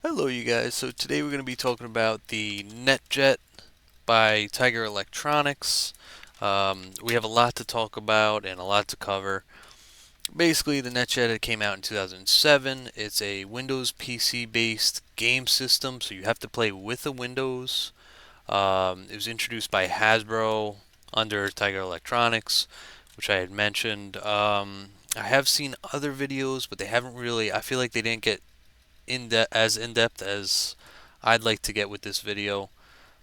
Hello you guys, so today we're going to be talking about the NetJet by Tiger Electronics. We have a lot to talk about and a lot to cover. Basically, the NetJet came out in 2007. It's a Windows PC based game system, so you have to play with the Windows. It was introduced by Hasbro under Tiger Electronics, which I had mentioned. I have seen other videos, but they haven't really, I feel like they didn't get as in depth as I'd like to get with this video.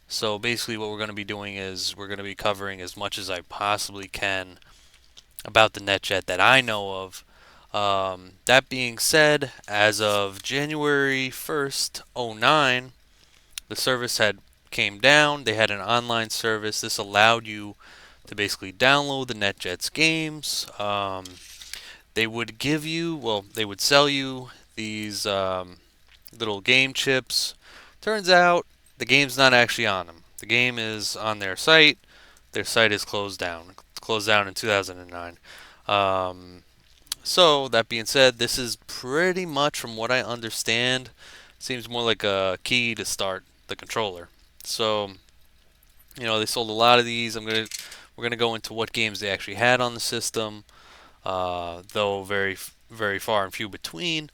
So basically, what we're going to be doing is we're going to be covering as much as I possibly can about the NetJet that I know of. That being said, as of January 1st, 09, the service had came down. They had an online service. This allowed you to basically download the NetJet's games. They would give you, well, they would sell you these little game chips. Turns out the game's not actually on them. The game is on their site. Their site is closed down. It's closed down in 2009. Um, so that being said, this is pretty much, from what I understand, seems more like a key to start the controller. So they sold a lot of these. We're gonna go into what games they actually had on the system, though very far and few between.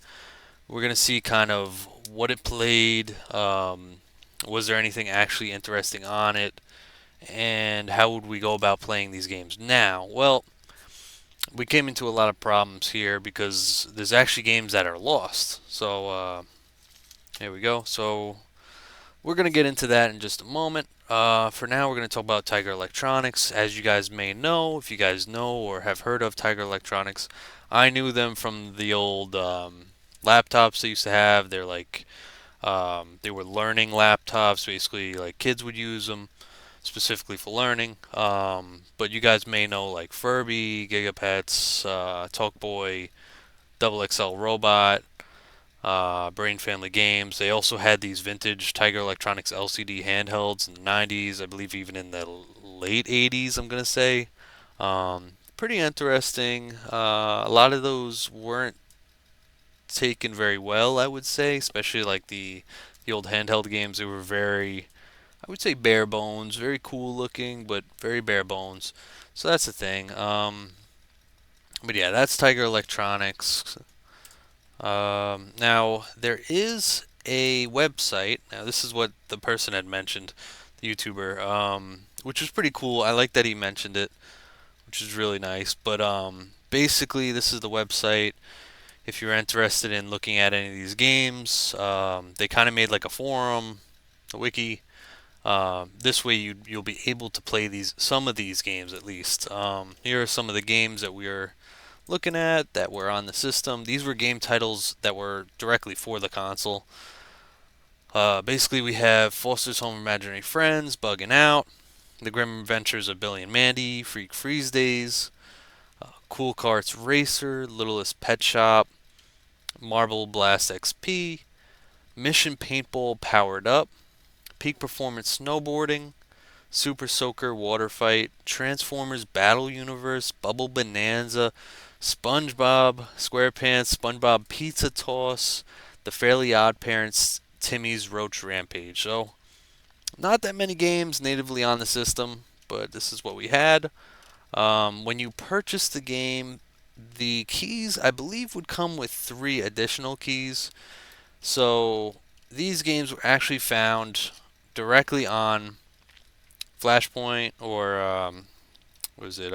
We're going to see kind of what it played. Was there anything actually interesting on it? And how would we go about playing these games now? Well, we came into a lot of problems here because there's actually games that are lost. So, here we go. So, we're going to get into that in just a moment. For now, we're going to talk about Tiger Electronics. As you guys may know, if you guys know or have heard of Tiger Electronics, I knew them from the old laptops they used to have. They were learning laptops. Basically, like kids would use them specifically for learning. But you guys may know like Furby, Gigapets, Talkboy, Double XL Robot, Brain Family Games. They also had these vintage Tiger Electronics LCD handhelds in the 90s, I believe even in the late 80s, I'm going to say. Pretty interesting. A lot of those weren't taken very well, I would say, especially like the old handheld games. They were very, I would say, bare bones, very cool looking, but very bare bones. So that's the thing. But yeah, that's Tiger Electronics. Now there is a website. Now this is what the person had mentioned, the YouTuber, which was pretty cool. I like that he mentioned it, which is really nice. But basically, this is the website. If you're interested in looking at any of these games, they kind of made like a forum, a wiki. This way you'll be able to play some of these games at least. Here are some of the games that we are looking at that were on the system. These were game titles that were directly for the console. Basically, we have Foster's Home Imaginary Friends, Bugging Out, The Grim Adventures of Billy and Mandy, Freak Freeze Days, Cool Carts Racer, Littlest Pet Shop, Marble Blast XP, Mission Paintball Powered Up, Peak Performance Snowboarding, Super Soaker Water Fight, Transformers Battle Universe, Bubble Bonanza, SpongeBob SquarePants, SpongeBob Pizza Toss, The Fairly Odd Parents, Timmy's Roach Rampage. So, not that many games natively on the system, but this is what we had. When you purchase the game, the keys, I believe, would come with 3 additional keys. So these games were actually found directly on Flashpoint or was it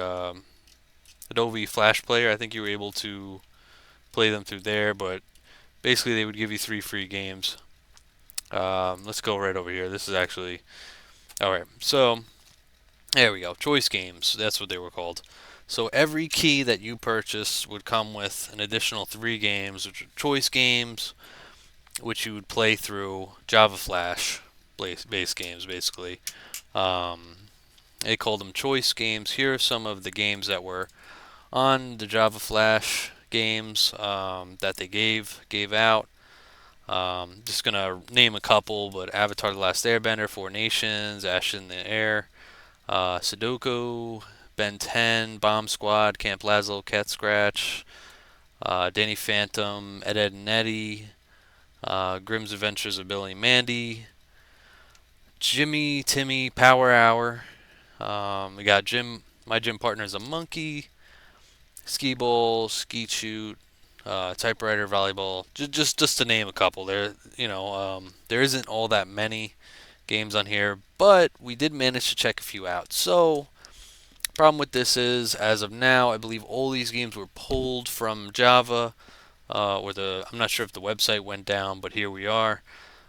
Adobe Flash Player? I think you were able to play them through there, but basically they would give you 3 free games. Let's go right over here. This is actually all right. So there we go. Choice games. That's what they were called. So every key that you purchase would come with an additional 3 games, which are choice games, which you would play through Java Flash base games, basically. Um, they called them choice games. Here are some of the games that were on the Java Flash games that they gave out. Just gonna name a couple, but Avatar: The Last Airbender, Four Nations, Ash in the Air, Sudoku, Ben 10, Bomb Squad, Camp Lazlo, Cat Scratch, Danny Phantom, Ed, Ed and Eddie, Grimm's Adventures of Billy and Mandy, Jimmy, Timmy, Power Hour. We got Jim. My gym partner is a monkey. Skee ball, ski shoot, typewriter, volleyball. Just to name a couple. There isn't all that many games on here, but we did manage to check a few out. So problem with this is, as of now, I believe all these games were pulled from Java, I'm not sure if the website went down, but here we are.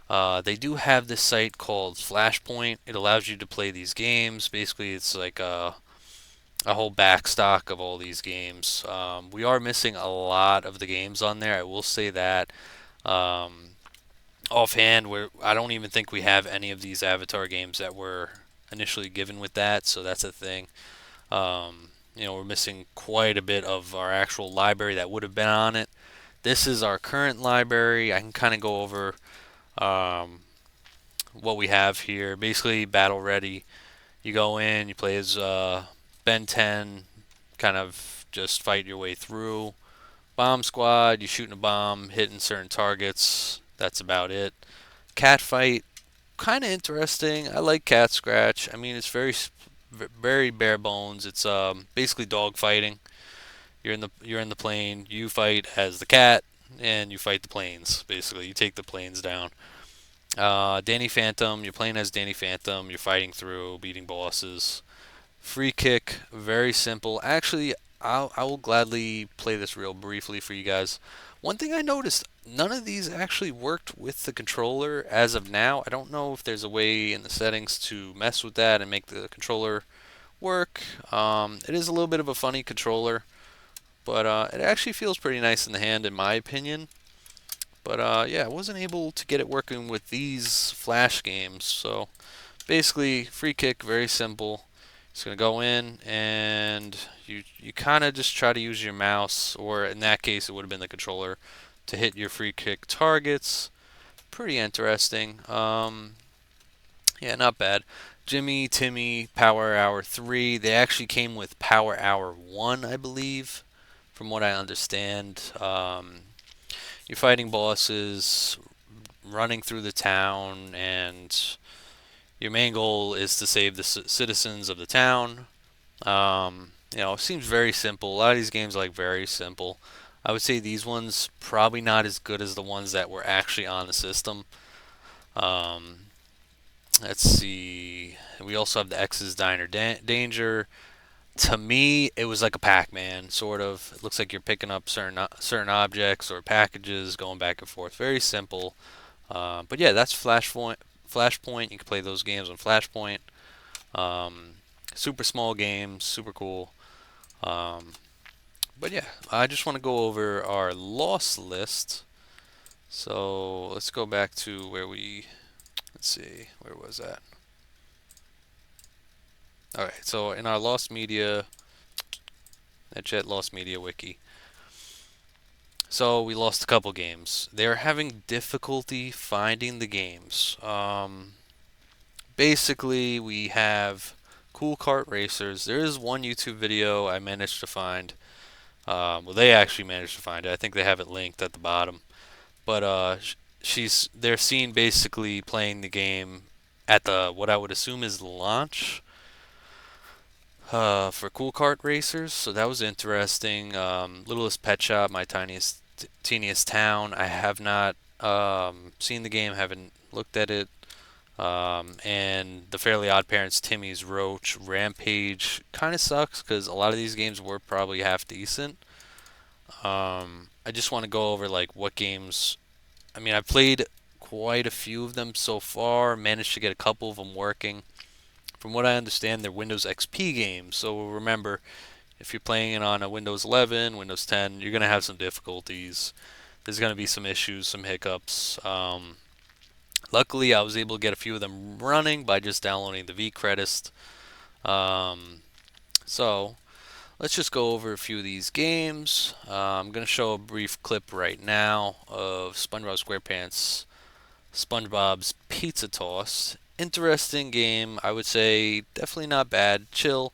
They do have this site called Flashpoint. It allows you to play these games. Basically, it's like a whole backstock of all these games. We are missing a lot of the games on there. I will say that. Um, Offhand, I don't even think we have any of these Avatar games that were initially given with that, so that's a thing. We're missing quite a bit of our actual library that would have been on it. This is our current library. I can kind of go over um, what we have here. Basically, battle ready. You go in, you play as Ben 10, kind of just fight your way through. Bomb squad, you shooting a bomb, hitting certain targets. That's about it. Cat fight, kind of interesting. I like cat scratch. I mean, it's very bare bones. It's basically dog fighting. You're in the plane. You fight as the cat, and you fight the planes. Basically, you take the planes down. Danny Phantom. You're playing as Danny Phantom. You're fighting through, beating bosses. Free kick, very simple. Actually, I will gladly play this real briefly for you guys. One thing I noticed, none of these actually worked with the controller as of now. I don't know if there's a way in the settings to mess with that and make the controller work. It is a little bit of a funny controller, but it actually feels pretty nice in the hand, in my opinion. But yeah, I wasn't able to get it working with these Flash games. So basically, free kick, very simple. It's going to go in, and you kind of just try to use your mouse, or in that case, it would have been the controller, to hit your free kick targets. Pretty interesting. Yeah, not bad. Jimmy, Timmy, Power Hour 3. They actually came with Power Hour 1, I believe, from what I understand. You're fighting bosses, running through the town, and your main goal is to save the citizens of the town. It seems very simple. A lot of these games are like very simple. I would say these ones probably not as good as the ones that were actually on the system. Um, let's see. We also have the X's Diner Danger. To me, it was like a Pac-Man, sort of. It looks like you're picking up certain objects or packages, going back and forth. Very simple. But yeah, that's Flashpoint. Flashpoint. You can play those games on Flashpoint. Um, Super small games, super cool. Um, but yeah, I just want to go over our loss list. So let's go back to let's see, where was that? Alright, so in our lost media, NetJet lost media wiki. So we lost a couple games. They're having difficulty finding the games. Basically, we have Cool Kart Racers. There is one YouTube video I managed to find. Well, they actually managed to find it. I think they have it linked at the bottom. But they're seen basically playing the game at the what I would assume is the launch for Cool Kart Racers. So that was interesting. Littlest Pet Shop, my teeniest town. I have not seen the game, haven't looked at it. And the Fairly Odd Parents, Timmy's Roach, Rampage kind of sucks because a lot of these games were probably half decent. I just want to go over like what games. I mean, I've played quite a few of them so far. Managed to get a couple of them working. From what I understand, they're Windows XP games. So remember, if you're playing it on a Windows 11, Windows 10, you're gonna have some difficulties. There's gonna be some issues, some hiccups. Luckily, I was able to get a few of them running by just downloading the vCredits. Um, so let's just go over a few of these games. I'm going to show a brief clip right now of SpongeBob SquarePants SpongeBob's Pizza Toss. Interesting game, I would say. Definitely not bad. Chill.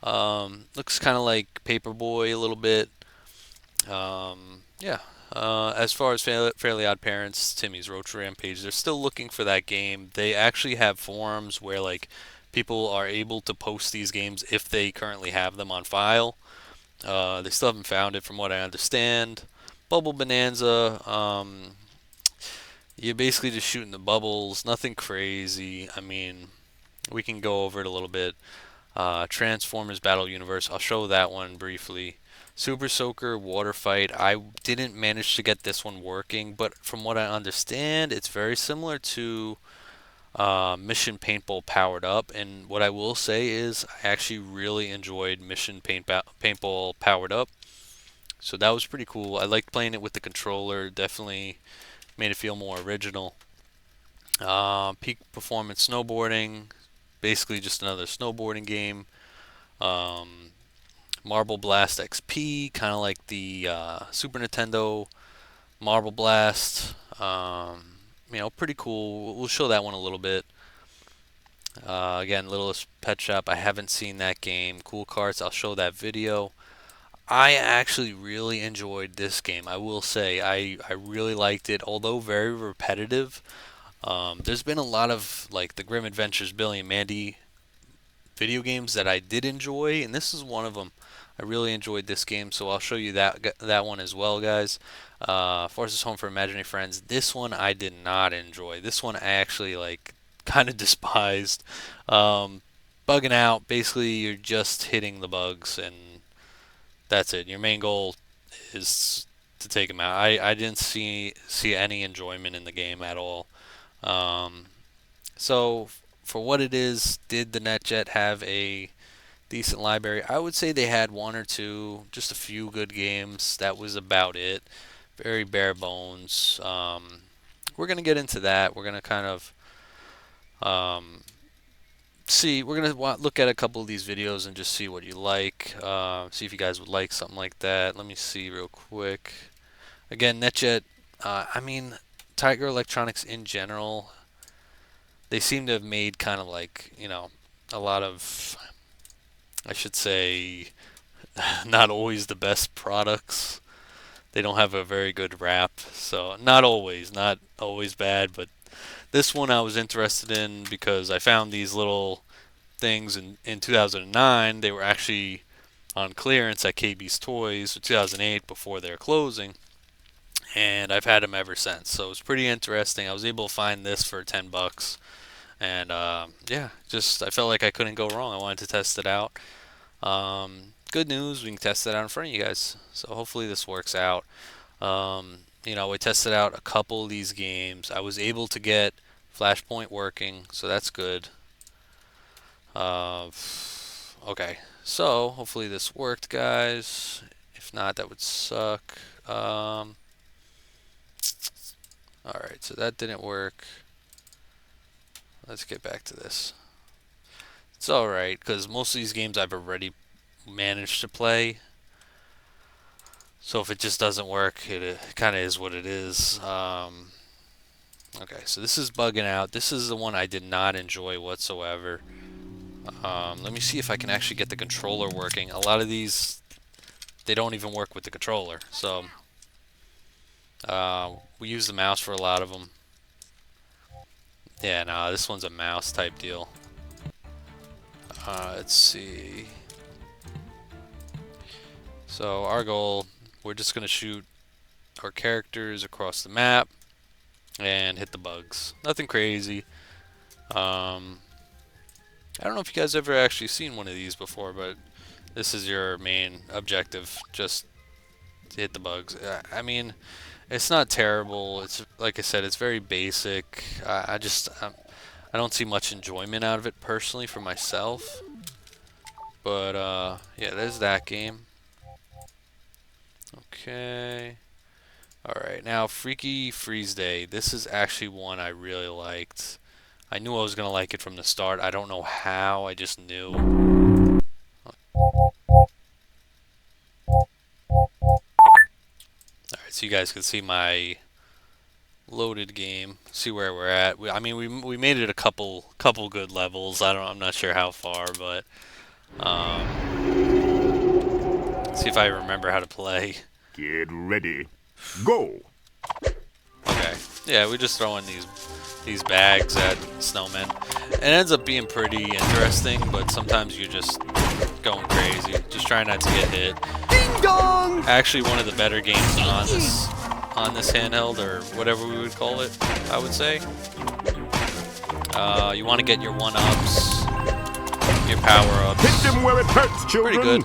Looks kind of like Paperboy a little bit. Yeah, As far as Fairly Odd Parents, Timmy's Roach Rampage, they're still looking for that game. They actually have forums where like people are able to post these games if they currently have them on file. They still haven't found it, from what I understand. Bubble Bonanza, you're basically just shooting the bubbles, nothing crazy. I mean, we can go over it a little bit. Transformers Battle Universe, I'll show that one briefly. Super Soaker Water Fight, I didn't manage to get this one working, but from what I understand, it's very similar to Mission Paintball Powered Up. And what I will say is, I actually really enjoyed Paintball Powered Up. So that was pretty cool. I liked playing it with the controller. Definitely made it feel more original. Peak Performance Snowboarding, basically just another snowboarding game. Um, Marble Blast XP, kind of like the Super Nintendo Marble Blast. Pretty cool. We'll show that one a little bit. Again, Littlest Pet Shop. I haven't seen that game. Cool Carts. I'll show that video. I actually really enjoyed this game. I will say I really liked it, although very repetitive. There's been a lot of like the Grim Adventures Billy and Mandy video games that I did enjoy, and this is one of them. I really enjoyed this game, so I'll show you that one as well, guys. Forces Home for Imaginary Friends. This one I did not enjoy. This one I actually like kind of despised. Um, Bugging out. Basically, you're just hitting the bugs, and that's it. Your main goal is to take them out. I didn't see any enjoyment in the game at all. Um, so for what it is, did the NetJet have a decent library? I would say they had one or two, just a few good games. That was about it. Very bare bones. We're gonna get into that. We're gonna kind of see. We're gonna look at a couple of these videos and just see what you like. See if you guys would like something like that. Let me see real quick. Again, NetJet. I mean, Tiger Electronics in general, they seem to have made kind of like, a lot of, I should say, not always the best products. They don't have a very good rap, so not always bad, but this one I was interested in because I found these little things in 2009. They were actually on clearance at KB's Toys in 2008 before their closing, and I've had them ever since. So it was pretty interesting. I was able to find this for $10, and yeah, just I felt like I couldn't go wrong. I wanted to test it out. Good news, we can test it out in front of you guys. So hopefully this works out. We tested out a couple of these games. I was able to get Flashpoint working, so that's good. Okay, so hopefully this worked, guys. If not, that would suck. Alright, so that didn't work. Let's get back to this. It's alright, because most of these games I've already managed to play. So if it just doesn't work, it kind of is what it is. Okay, so this is bugging out. This is the one I did not enjoy whatsoever. Let me see if I can actually get the controller working. A lot of these, they don't even work with the controller. So we use the mouse for a lot of them. Yeah, no, this one's a mouse type deal. Let's see. So our goal, we're just going to shoot our characters across the map and hit the bugs. Nothing crazy. I don't know if you guys ever actually seen one of these before, but this is your main objective, just to hit the bugs. I mean, it's not terrible. It's like I said, it's very basic. I don't see much enjoyment out of it personally for myself. But yeah, there's that game. Okay. Alright, now Freaky Freeze Day. This is actually one I really liked. I knew I was going to like it from the start. I don't know how, I just knew. Alright, so you guys can see my loaded game. See where we're at. I mean, we made it a couple good levels. I'm not sure how far, but see if I remember how to play. Get ready. Go. Okay. Yeah, we just throw in these bags at snowmen. It ends up being pretty interesting, but sometimes you're just going crazy, just trying not to get hit. Ding dong! Actually, one of the better games on this handheld, or whatever we would call it, I would say. You want to get your 1-ups, your power-ups. Hit them where it hurts, children. Pretty good.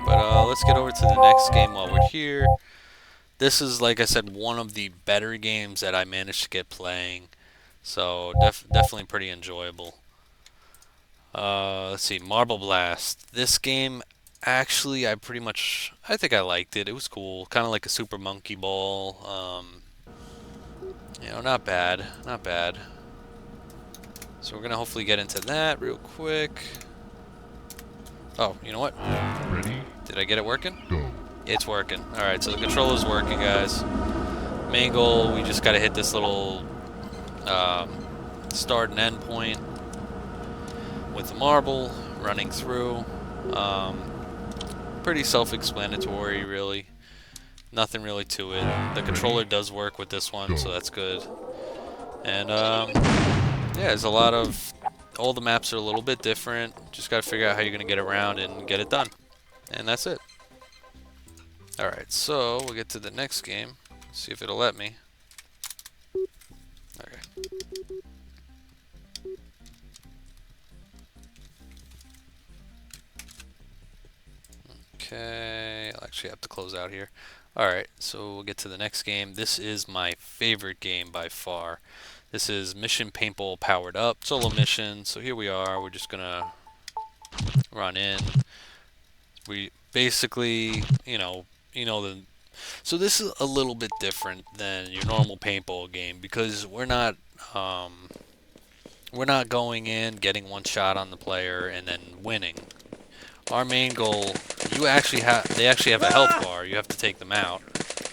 But let's get over to the next game while we're here. This is, like I said, one of the better games that I managed to get playing. So definitely pretty enjoyable. Let's see, Marble Blast. This game, actually, I think I liked it. It was cool, kind of like a Super Monkey Ball. You know, not bad, not bad. So we're gonna hopefully get into that real quick. Oh, you know what? Ready? Did I get it working? Go. It's working. All right, so the controller's working, guys. Main goal, we just gotta hit this little start and end point with the marble running through. Pretty self-explanatory, really. Nothing really to it. The controller does work with this one, so that's good. And yeah, there's a lot of... all the maps are a little bit different. Just gotta figure out how you're gonna get around and get it done. And that's it. Alright, so we'll get to the next game. See if it'll let me. Okay. Okay, I'll actually have to close out here. Alright, so we'll get to the next game. This is my favorite game by far. This is Mission Paintball Powered Up. Solo mission, so here we are. We're just gonna run in. We basically, so this is a little bit different than your normal paintball game because we're not going in, getting one shot on the player, and then winning. Our main goal, they actually have a health bar. You have to take them out.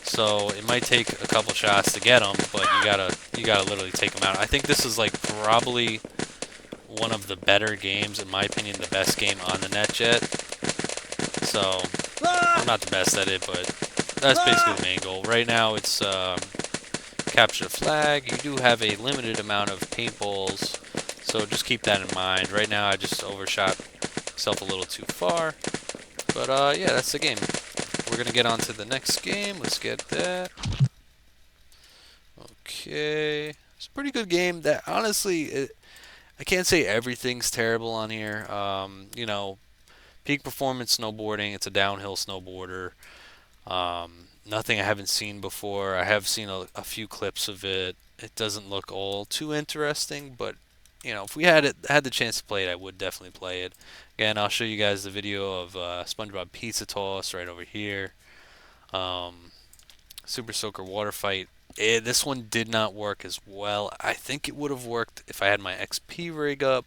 So it might take a couple shots to get them, but you gotta literally take them out. I think this is like probably one of the better games, in my opinion, the best game on the NetJet. So I'm not the best at it, but that's basically the main goal. Right now it's capture the flag. You do have a limited amount of paintballs, so just keep that in mind. Right now I just overshot myself a little too far. But yeah, that's the game. We're gonna get on to the next game. Let's get that. Okay, it's a pretty good game. That honestly, I can't say everything's terrible on here. Peak performance snowboarding. It's a downhill snowboarder. Nothing I haven't seen before. I have seen a few clips of it. It doesn't look all too interesting, but if we had the chance to play it, I would definitely play it. Again, I'll show you guys the video of SpongeBob Pizza Toss right over here. Super Soaker Water Fight. This one did not work as well. I think it would have worked if I had my XP rig up.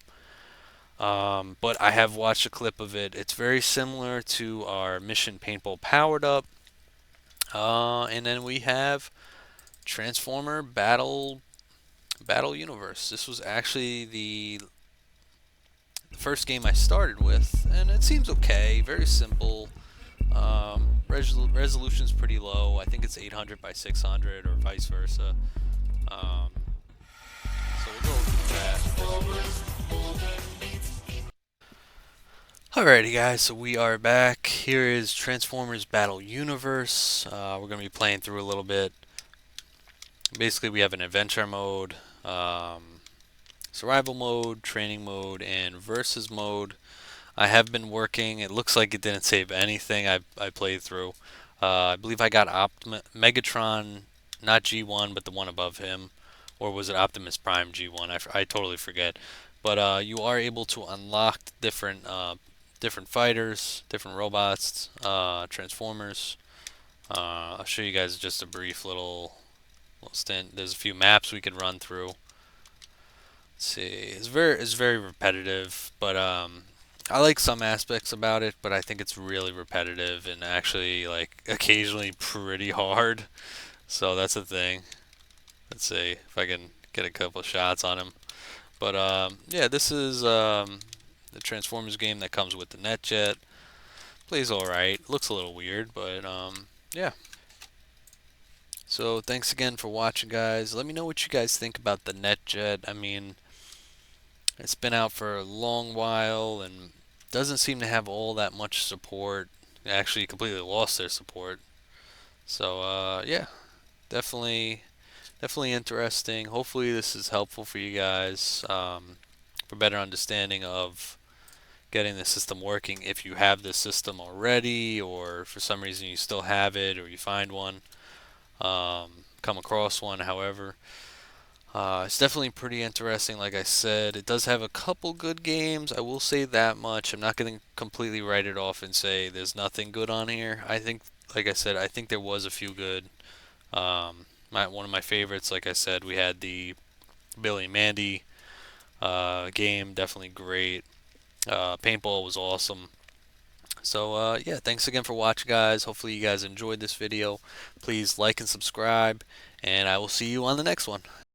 But I have watched a clip of it. It's very similar to our Mission Paintball Powered Up. And then we have Transformer Battle Universe. This was actually the first game I started with, and it seems okay. Very simple. Resolution's pretty low. I think it's 800 by 600 or vice versa. So we'll go through that. Alrighty guys, so we are back. Here is Transformers Battle Universe. We're going to be playing through a little bit. Basically we have an adventure mode, survival mode, training mode, and versus mode. I have been working. It looks like it didn't save anything I played through. I believe I got Megatron, not G1, but the one above him. Or was it Optimus Prime G1? I totally forget. But you are able to unlock different fighters, different robots, Transformers. I'll show you guys just a brief little stint. There's a few maps we can run through. Let's see. It's very repetitive, but I like some aspects about it, but I think it's really repetitive and actually like occasionally pretty hard. So that's the thing. Let's see if I can get a couple shots on him. But yeah, this is the Transformers game that comes with the NetJet. Plays alright. Looks a little weird, but yeah. So thanks again for watching, guys. Let me know what you guys think about the NetJet. I mean, it's been out for a long while and doesn't seem to have all that much support. They actually completely lost their support. So yeah, definitely definitely interesting. Hopefully this is helpful for you guys for better understanding of getting the system working if you have this system already, or for some reason you still have it, or you find one, come across one, however. It's definitely pretty interesting, like I said. It does have a couple good games, I will say that much. I'm not going to completely write it off and say there's nothing good on here. I think, like I said, I think there was a few good. One of my favorites, like I said, we had the Billy and Mandy game, definitely great. Paintball was awesome. So yeah, thanks again for watching, guys. Hopefully you guys enjoyed this video. Please like and subscribe, and I will see you on the next one.